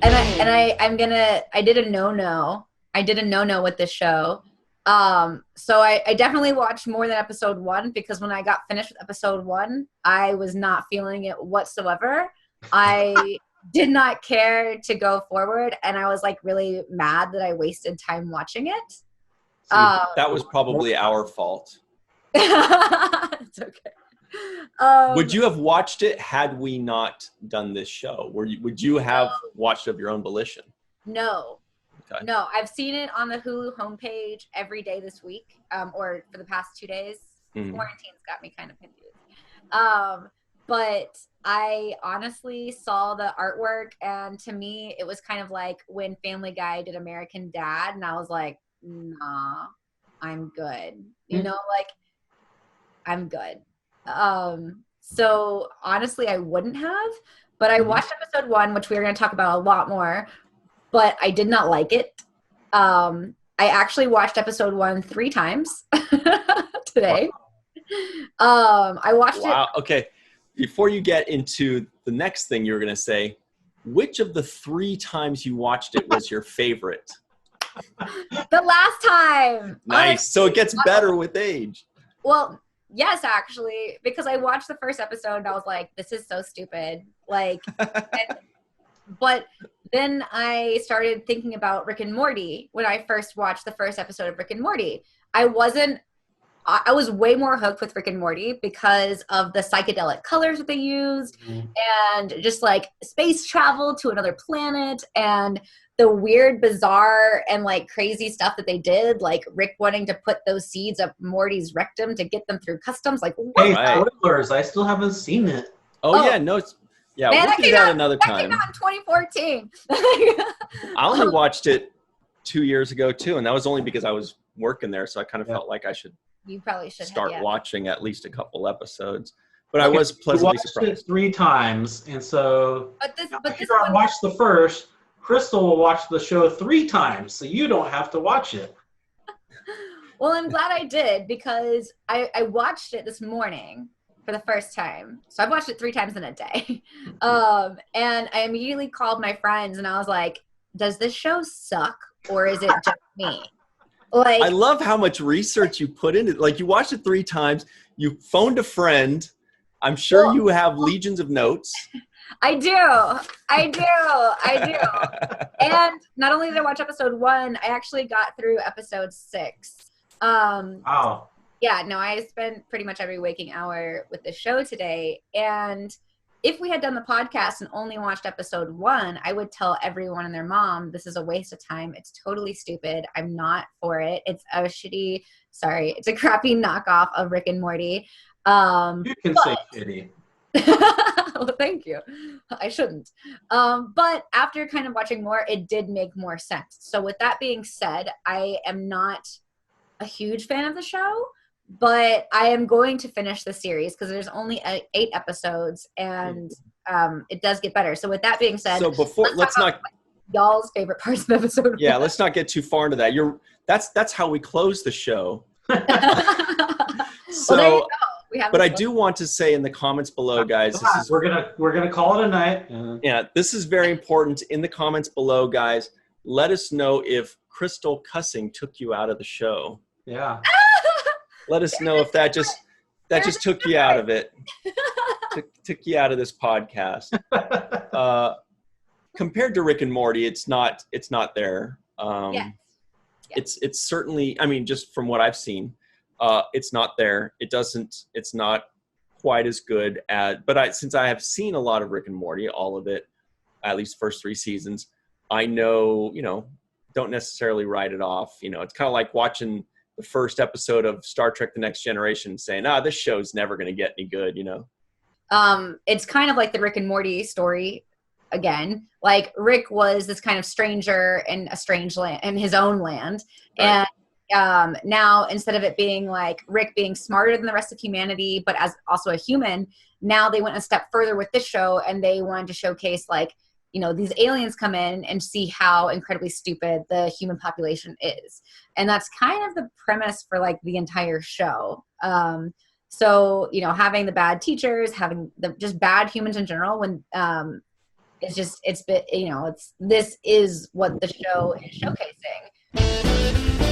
I did a no-no. I did a no-no with this show. So I definitely watched more than episode 1 because when I got finished with episode 1, I was not feeling it whatsoever. I did not care to go forward, and I was like really mad that I wasted time watching it. See, that was probably our fault. It's okay. Would you have watched it had we not done this show? Would you have watched it of your own volition? No. Okay. No, I've seen it on the Hulu homepage every day this week, or for the past 2 days. Quarantine's got me kind of confused. But I honestly saw the artwork, and to me, it was kind of like when Family Guy did American Dad, and I was like, nah, I'm good. You know, like, I'm good. So honestly, I wouldn't have, but I watched episode 1, which we're going to talk about a lot more, but I did not like it. I actually watched episode 1 3 times today. Wow. I watched it. Okay. Before you get into the next thing you were going to say, which of the 3 times you watched it was your favorite? The last time. Nice. So it gets better with age. Well, yes, actually, because I watched the first episode and I was like, this is so stupid. Like, but then I started thinking about Rick and Morty when I first watched the first episode of Rick and Morty. I was way more hooked with Rick and Morty because of the psychedelic colors that they used and just like space travel to another planet and the weird, bizarre, and like crazy stuff that they did, like Rick wanting to put those seeds up Morty's rectum to get them through customs. Like, what? Hey, spoilers! I still haven't seen it. Oh yeah, no, yeah, man, we'll do that another time. That came out in 2014. I only watched it 2 years ago too, and that was only because I was working there, so I kind of felt like I should. You probably should start watching at least a couple episodes. But I was pleasantly surprised. Watched it 3 times, and so but this I watched the first. Krystle will watch the show 3 times, so you don't have to watch it. Well, I'm glad I did because I watched it this morning for the first time. So I've watched it 3 times in a day. And I immediately called my friends and I was like, does this show suck or is it just me? Like, I love how much research you put into it. Like, you watched it 3 times, you phoned a friend. I'm sure you have legions of notes. I do. And not only did I watch episode 1, I actually got through episode 6. Wow. Yeah, no, I spent pretty much every waking hour with the show today. And if we had done the podcast and only watched episode 1, I would tell everyone and their mom, this is a waste of time. It's totally stupid. I'm not for it. It's a crappy knockoff of Rick and Morty. You can say shitty. Well, thank you. I shouldn't. But after kind of watching more, it did make more sense. So with that being said, I am not a huge fan of the show, but I am going to finish the series because there's only 8 episodes and it does get better. So with that being said, so before let's not y'all's favorite parts of episode 1. Yeah, let's not get too far into that. That's how we close the show. So, well, but I do want to say in the comments below, guys, we're gonna call it a night. Yeah, this is very important. In the comments below, guys, let us know if Krystle cussing took you out of the show. Yeah. Let us know if that just took you out of it. took you out of this podcast. Compared to Rick and Morty, it's not there. Yes. It's certainly, I mean, just from what I've seen, it's not there. It's not quite as good since I have seen a lot of Rick and Morty, all of it, at least first 3 seasons, I know, don't necessarily write it off. It's kind of like watching the first episode of Star Trek: The Next Generation and saying, this show's never going to get any good, It's kind of like the Rick and Morty story again. Like, Rick was this kind of stranger in a strange land, in his own land. Right. And now, instead of it being like Rick being smarter than the rest of humanity, but as also a human, now they went a step further with this show and they wanted to showcase, like, these aliens come in and see how incredibly stupid the human population is. And that's kind of the premise for like the entire show. So, having the bad teachers, having the just bad humans in general, when it's just, it's been, you know, this is what the show is showcasing.